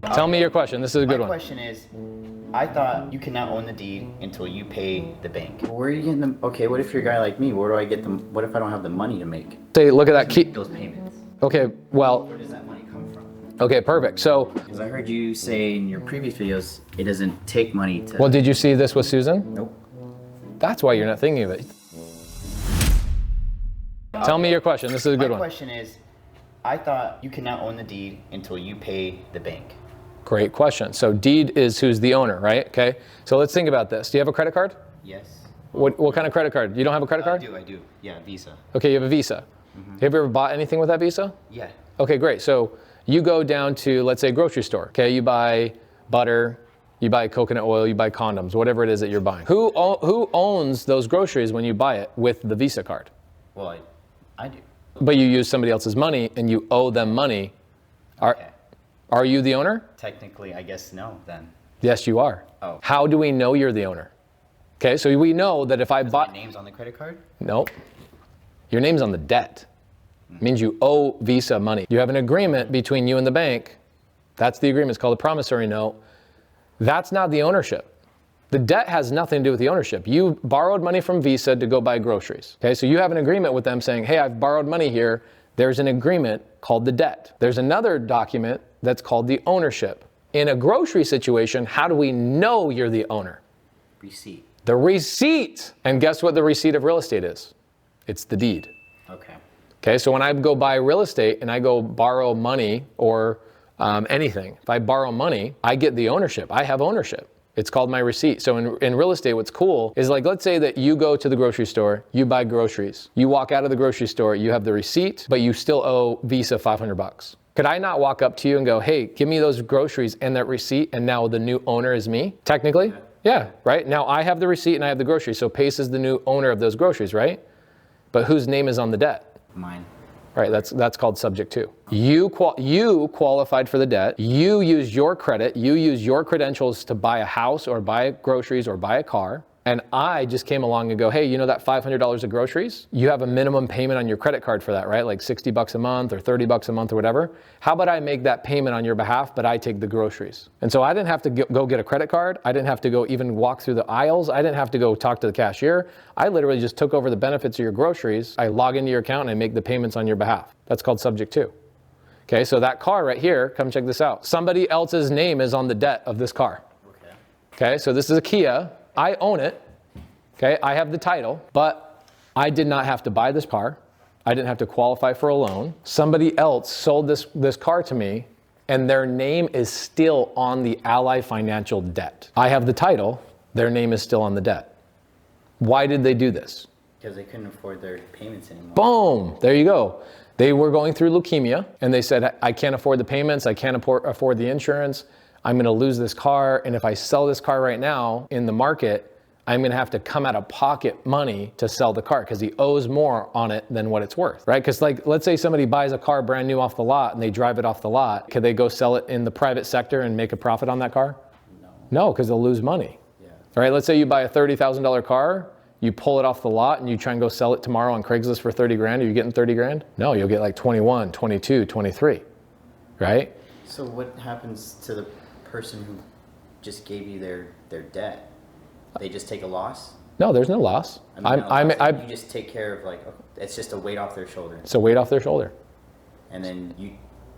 Tell me your question. This is a good one. My question is, I thought you cannot own the deed until you pay the bank. Where are you getting them? Okay, what if you're a guy like me? Where do I get them? What if I don't have the money to make? Say, look at that key. Those payments. Okay, well. Where does that money come from? Okay, perfect. So. Because I heard you say in your previous videos, it doesn't take money to. Well, did you see this with Susan? Nope. That's why you're not thinking of it. Tell me your question. This is a good one. My question is, I thought you cannot own the deed until you pay the bank. Great question. So deed is who's the owner, right? Okay. So let's think about this. Do you have a credit card? Yes. What kind of credit card? You don't have a credit card? I do. Yeah, Visa. Okay, you have a Visa. Mm-hmm. Have you ever bought anything with that Visa? Yeah. Okay, great. So you go down to, let's say, a grocery store. Okay, you buy butter, you buy coconut oil, you buy condoms, whatever it is that you're buying. Who owns those groceries when you buy it with the Visa card? Well, I do. But you use somebody else's money and you owe them money. Okay. Are you the owner? Technically, I guess no, then. Yes, you are. Oh. How do we know you're the owner? Okay, so we know that if I bought... My name's on the credit card? Nope. Your name's on the debt. It means you owe Visa money. You have an agreement between you and the bank. That's the agreement. It's called a promissory note. That's not the ownership. The debt has nothing to do with the ownership. You borrowed money from Visa to go buy groceries. Okay, so you have an agreement with them saying, hey, I've borrowed money here. There's an agreement called the debt. There's another document that's called the ownership. In a grocery situation, how do we know you're the owner? Receipt. The receipt. And guess what the receipt of real estate is? It's the deed. Okay. Okay, so when I go buy real estate and I go borrow money or anything, if I borrow money, I get the ownership. I have ownership. It's called my receipt. So in real estate, what's cool is, like, let's say that you go to the grocery store, you buy groceries. You walk out of the grocery store, you have the receipt, but you still owe Visa $500. Could I not walk up to you and go, hey, give me those groceries and that receipt, and now the new owner is me? Technically? Yeah, right? Now I have the receipt and I have the groceries, so Pace is the new owner of those groceries, right? But whose name is on the debt? Mine. Right, that's called subject to. You qualified for the debt. You used your credit. You used your credentials to buy a house or buy groceries or buy a car. And I just came along and go, hey, you know that $500 of groceries? You have a minimum payment on your credit card for that, right? Like $60 a month or $30 a month or whatever. How about I make that payment on your behalf, but I take the groceries? And so I didn't have to go get a credit card. I didn't have to go even walk through the aisles. I didn't have to go talk to the cashier. I literally just took over the benefits of your groceries. I log into your account and I make the payments on your behalf. That's called subject to. Okay, so that car right here, come check this out. Somebody else's name is on the debt of this car. Okay, so this is a Kia. I own it. Okay, I have the title, but I did not have to buy this car. I didn't have to qualify for a loan. Somebody else sold this car to me, and their name is still on the Ally Financial debt. I have the title. Their name is still on the debt. Why did they do this? Because they couldn't afford their payments anymore. Boom, there you go. They were going through leukemia, and they said, I can't afford the payments. I can't afford the insurance. I'm going to lose this car, and if I sell this car right now in the market, I'm going to have to come out of pocket money to sell the car because he owes more on it than what it's worth, right? Because, like, let's say somebody buys a car brand new off the lot and they drive it off the lot. Could they go sell it in the private sector and make a profit on that car? No, because they'll lose money. Yeah. All right, let's say you buy a $30,000 car, you pull it off the lot and you try and go sell it tomorrow on Craigslist for 30 grand. Are you getting 30 grand? No, you'll get like 21, 22, 23, right? So what happens to the person who just gave you their debt? They just take a loss? No, there's no loss. You just take care of, like, it's just a weight off their shoulder. It's a weight off their shoulder. And then you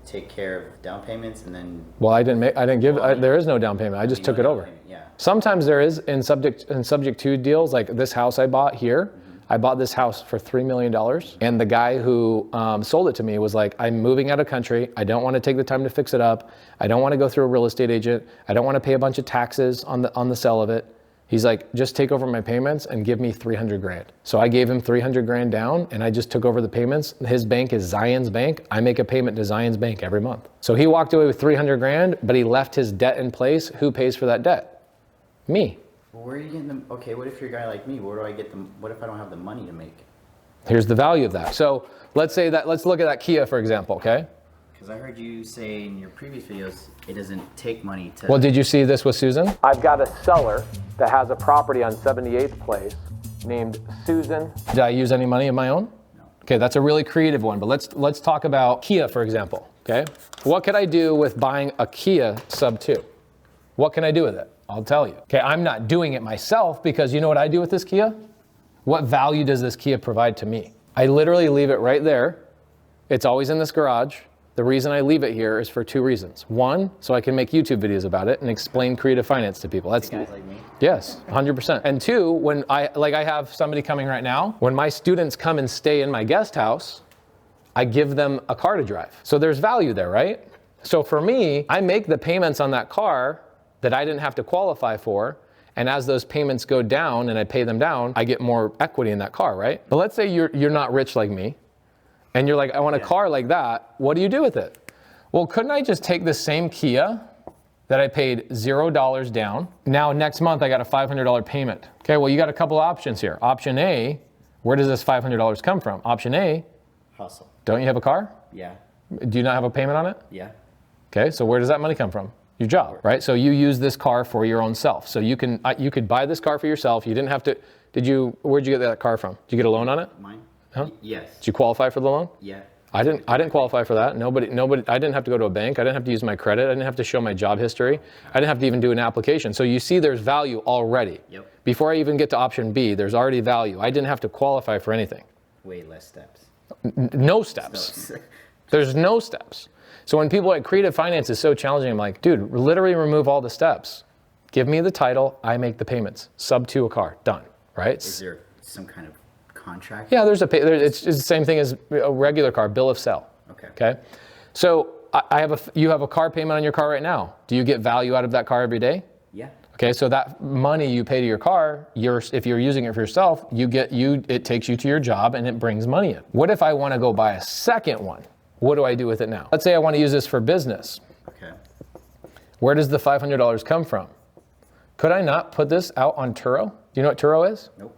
take care of down payments, and then. Well, there is no down payment. I just took it over. Yeah. Sometimes there is in subject to deals, like this house I bought here. Mm-hmm. I bought this house for $3 million, and the guy who sold it to me was like, I'm moving out of country. I don't want to take the time to fix it up. I don't want to go through a real estate agent. I don't want to pay a bunch of taxes on the sale of it. He's like, just take over my payments and give me 300 grand. So I gave him 300 grand down and I just took over the payments. His bank is Zion's bank. I make a payment to Zion's bank every month. So he walked away with 300 grand, but he left his debt in place. Who pays for that debt? Me. Well, where are you getting them? Okay, what if you're a guy like me? Where do I get them? What if I don't have the money to make? Here's the value of that. So let's look at that Kia, for example, okay? Because I heard you say in your previous videos, it doesn't take money to... Well, did you see this with Susan? I've got a seller that has a property on 78th Place named Susan. Did I use any money of my own? No. Okay, that's a really creative one, but let's talk about Kia, for example. okay? What could I do with buying a Kia Subto? What can I do with it? I'll tell you. Okay, I'm not doing it myself because you know what I do with this Kia? What value does this Kia provide to me? I literally leave it right there. It's always in this garage. The reason I leave it here is for 2 reasons. 1, so I can make YouTube videos about it and explain creative finance to people. That's Guys like me. yes, 100%. And 2, when I have somebody coming right now, when my students come and stay in my guest house, I give them a car to drive. So there's value there, right? So for me, I make the payments on that car that I didn't have to qualify for. And as those payments go down and I pay them down, I get more equity in that car, right? But let's say you're not rich like me and you're like, I want a car like that. What do you do with it? Well, couldn't I just take the same Kia that I paid $0 down? Now next month I got a $500 payment. Okay, well you got a couple options here. Option A, where does this $500 come from? Option A, Hustle. don't you have a car? Yeah. Do you not have a payment on it? Yeah. Okay, so where does that money come from? Your job, right? So you use this car for your own self. So you could buy this car for yourself. You didn't have to. Where'd you get that car from? Did you get a loan on it? Mine? Huh? Yes. Did you qualify for the loan? Yeah. I didn't qualify for that. Nobody, I didn't have to go to a bank. I didn't have to use my credit. I didn't have to show my job history. I didn't have to even do an application. So you see there's value already. Yep. Before I even get to option B, there's already value. I didn't have to qualify for anything. Way less steps. No steps. There's no steps. So when people are like, creative finance is so challenging, I'm like, dude, literally remove all the steps. Give me the title, I make the payments. Subto a car, done, right? Is there some kind of contract? Yeah, it's the same thing as a regular car, bill of sale. Okay. So you have a car payment on your car right now. Do you get value out of that car every day? Yeah. Okay, so that money you pay to your car, if you're using it for yourself, it takes you to your job and it brings money in. What if I want to go buy a second one? What do I do with it now? Let's say I want to use this for business. Okay. Where does the $500 come from? Could I not put this out on Turo? Do you know what Turo is? Nope.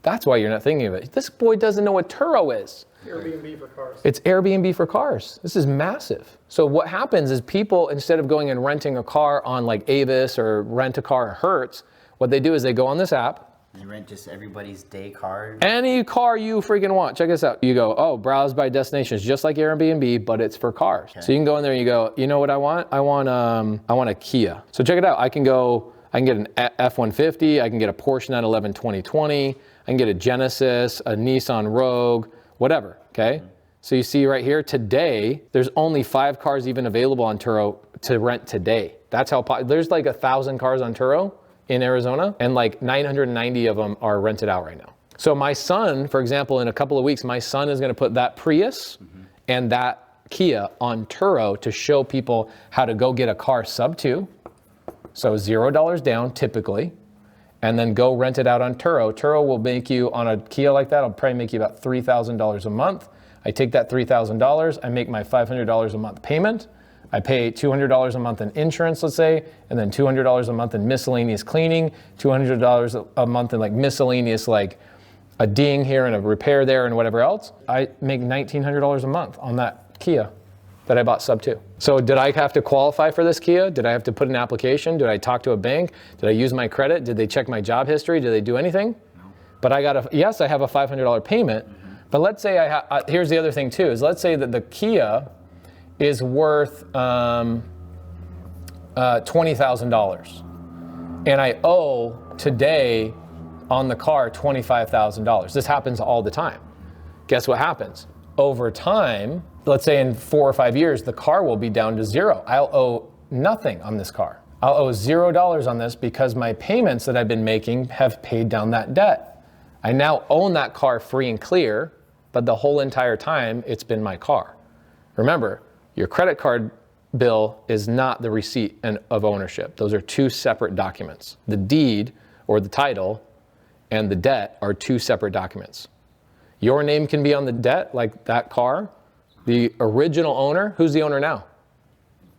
That's why you're not thinking of it. This boy doesn't know what Turo is. Airbnb for cars. It's Airbnb for cars. This is massive. So what happens is people, instead of going and renting a car on like Avis or Rent a Car or Hertz, what they do is they go on this app. You rent just everybody's day car. Any car you freaking want. Check this out. You go, oh, browse by destinations, just like Airbnb, but it's for cars. Okay. So you can go in there and you go, you know what I want? I want a Kia. So check it out. I can get an F-150. I can get a Porsche 911 2020. I can get a Genesis, a Nissan Rogue, whatever, okay? Mm-hmm. So you see right here, today, there's only 5 cars even available on Turo to rent today. That's how, there's like 1,000 cars on Turo in Arizona, and like 990 of them are rented out right now. So my son, for example, in a couple of weeks, my son is gonna put that Prius and that Kia on Turo to show people how to go get a car Subto. So $0 down typically, and then go rent it out on Turo. Turo will make you, on a Kia like that, it'll probably make you about $3,000 a month. I take that $3,000, I make my $500 a month payment. I pay $200 a month in insurance, let's say, and then $200 a month in miscellaneous cleaning, $200 a month in like miscellaneous, like a ding here and a repair there and whatever else. I make $1,900 a month on that Kia that I bought Subto. So did I have to qualify for this Kia? Did I have to put an application? Did I talk to a bank? Did I use my credit? Did they check my job history? Did they do anything? No. But I have a $500 payment. Mm-hmm. But let's say here's the other thing too, is let's say that the Kia is worth $20,000. And I owe today on the car $25,000. This happens all the time. Guess what happens? Over time, let's say in 4 or 5 years, the car will be down to 0. I'll owe nothing on this car. I'll owe $0 on this because my payments that I've been making have paid down that debt. I now own that car free and clear, but the whole entire time it's been my car. Remember, your credit card bill is not the receipt of ownership. Those are 2 separate documents. The deed or the title and the debt are 2 separate documents. Your name can be on the debt, like that car. The original owner, who's the owner now?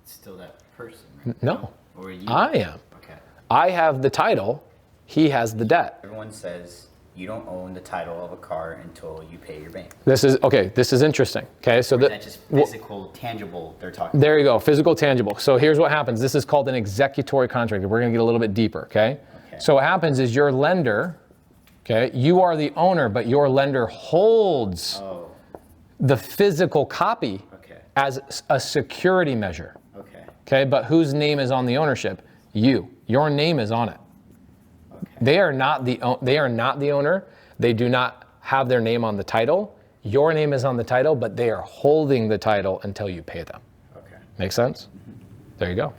It's still that person, right? No, Or you? I am. Okay. I have the title, he has the debt. Everyone says you don't own the title of a car until you pay your bank. This is interesting. Okay, so that's just physical, tangible they're talking There you go, physical, tangible. So here's what happens. This is called an executory contract. We're gonna get a little bit deeper, okay? So what happens is your lender, okay, you are the owner, but your lender holds the physical copy as a security measure. Okay. Okay, but whose name is on the ownership? You. Your name is on it. Okay. They are not the owner. They do not have their name on the title. Your name is on the title, but they are holding the title until you pay them. Okay. Make sense? There you go.